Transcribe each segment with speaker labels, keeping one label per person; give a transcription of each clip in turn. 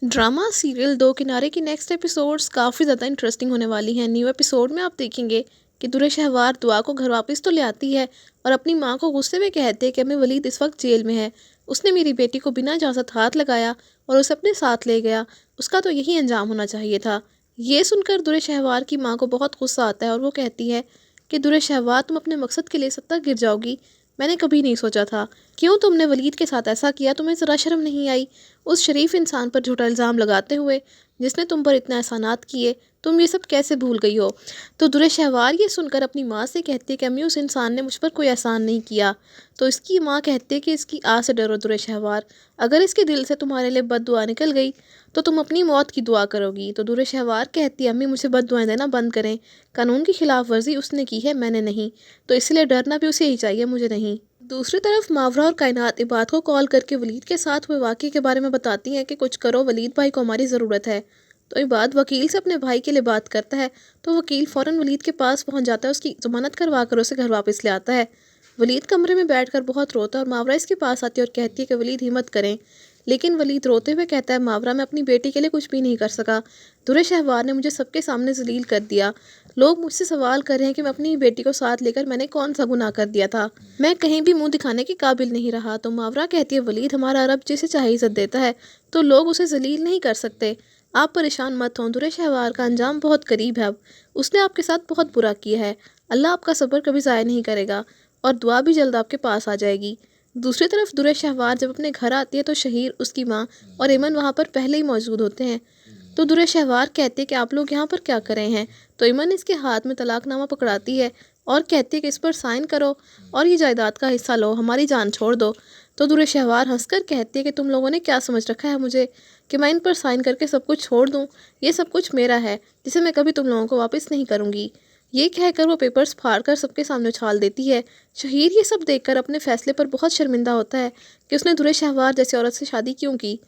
Speaker 1: Drama serial दो किनारे की नेक्स्ट एपिसोड्स काफ़ी ज़्यादा इंटरेस्टिंग होने वाली हैं। न्यू एपिसोड में आप देखेंगे कि दुर्र शहवार दुआ को घर वापस तो ले आती है और अपनी माँ को गुस्से में कहते हैं कि अम्मी वलीद इस वक्त जेल में है। उसने मेरी बेटी को बिना इजाज़त हाथ लगाया और उसे अपने साथ ले गया। उसका तो यही अंजाम होना चाहिए था। ये सुनकर दुर्र शहवार की माँ को बहुत गुस्सा आता है और वो कहती है कि दुर्र शहवार, तुम अपने मकसद के लिए सब तक गिर जाओगी। मैंने कभी नहीं सोचा था। क्यों तुमने वलीद के साथ ऐसा किया? तुम्हें ज़रा शर्म नहीं आई? उस शरीफ इंसान पर झूठा इल्ज़ाम लगाते हुए, जिसने तुम पर इतना एहसानात किए, तुम ये सब कैसे भूल गई हो? तो दुर्र शहवार ये सुनकर अपनी माँ से कहती है कि अम्मी, उस इंसान ने मुझ पर कोई एहसान नहीं किया। तो इसकी माँ कहती है कि इसकी आह से डरो दुर्र शहवार, अगर इसके दिल से तुम्हारे लिए बद दुआ निकल गई तो तुम अपनी मौत की दुआ करोगी। तो दुर्र शहवार कहती है, अम्मी मुझे बद दुआएं देना बंद करें। कानून की खिलाफ वर्जी उसने की है, मैंने नहीं। तो इसलिए डरना भी उसे ही चाहिए, मुझे नहीं। दूसरी तरफ मावरा और कायनात इबाद को कॉल करके वलीद के साथ हुए वाक़ये के बारे में बताती हैं कि कुछ करो, वलीद भाई को हमारी ज़रूरत है। तो इबाद वकील से अपने भाई के लिए बात करता है। तो वकील फ़ौरन वलीद के पास पहुंच जाता है, उसकी ज़मानत करवा कर उसे घर वापस ले आता है। वलीद कमरे में बैठकर बहुत रोता है और मावरा इसके पास आती है और कहती है कि वलीद हिम्मत करें। लेकिन वलीद रोते हुए कहता है, मावरा मैं अपनी बेटी के लिए कुछ भी नहीं कर सका। दुर्र शहवार ने मुझे सबके सामने जलील कर दिया। लोग मुझसे सवाल कर रहे हैं कि मैं अपनी बेटी को साथ लेकर मैंने कौन सा गुनाह कर दिया था। मैं कहीं भी मुंह दिखाने के काबिल नहीं रहा। तो मावरा कहती है, वलीद हमारा रब जिसे चाहे इज्जत देता है, तो लोग उसे जलील नहीं कर सकते। आप परेशान मत हों, दुर्र शहवार का अंजाम बहुत करीब है। अब उसने आपके साथ बहुत बुरा किया है। अल्लाह आपका सब्र कभी ज़ाया नहीं करेगा और दुआ भी जल्द आपके पास आ जाएगी। दूसरी तरफ दुर्र शहवार जब अपने घर आती है तो शहीर, उसकी माँ और इमन वहाँ पर पहले ही मौजूद होते हैं। तो दुर्र शहवार कहते हैं कि आप लोग यहाँ पर क्या कर रहे हैं? तो इमन इसके हाथ में तलाकनामा पकड़ाती है और कहती है कि इस पर साइन करो और ये जायदाद का हिस्सा लो, हमारी जान छोड़ दो। तो दुर्र शहवार हंसकर कहती है कि तुम लोगों ने क्या समझ रखा है मुझे, कि मैं इन पर साइन करके सब कुछ छोड़ दूँ? ये सब कुछ मेरा है, जिसे मैं कभी तुम लोगों को वापस नहीं करूँगी। ये कहकर वो पेपर्स फाड़कर सबके सामने उछाल देती है। शहीर ये सब देखकर अपने फैसले पर बहुत शर्मिंदा होता है कि उसने दुर्र शहवार जैसी औरत से शादी क्यों की।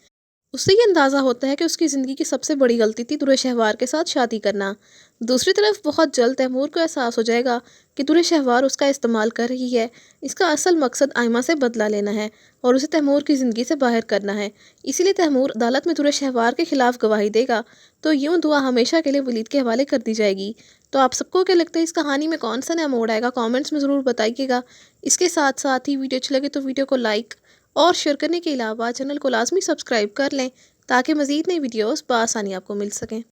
Speaker 1: उससे ये अंदाज़ा होता है कि उसकी ज़िंदगी की सबसे बड़ी गलती थी दुर्र शहवार के साथ शादी करना। दूसरी तरफ बहुत जल्द तैमूर को एहसास हो जाएगा कि दुर्र शहवार उसका इस्तेमाल कर रही है। इसका असल मकसद आयमा से बदला लेना है और उसे तैमूर की ज़िंदगी से बाहर करना है। इसीलिए तैमूर अदालत में दुर्र शहवार के खिलाफ गवाही देगा। तो यूँ दुआ हमेशा के लिए वलीद के हवाले कर दी जाएगी। तो आप सबको क्या लगता है, इस कहानी में कौन सा नया मोड़ आएगा? कमेंट्स में ज़रूर बताइएगा। इसके साथ साथ ही वीडियो अच्छी लगे तो वीडियो को लाइक और शेयर करने के अलावा चैनल को लाजमी सब्सक्राइब कर लें, ताकि मज़ीद नई वीडियोस बआसानी आपको मिल सकें।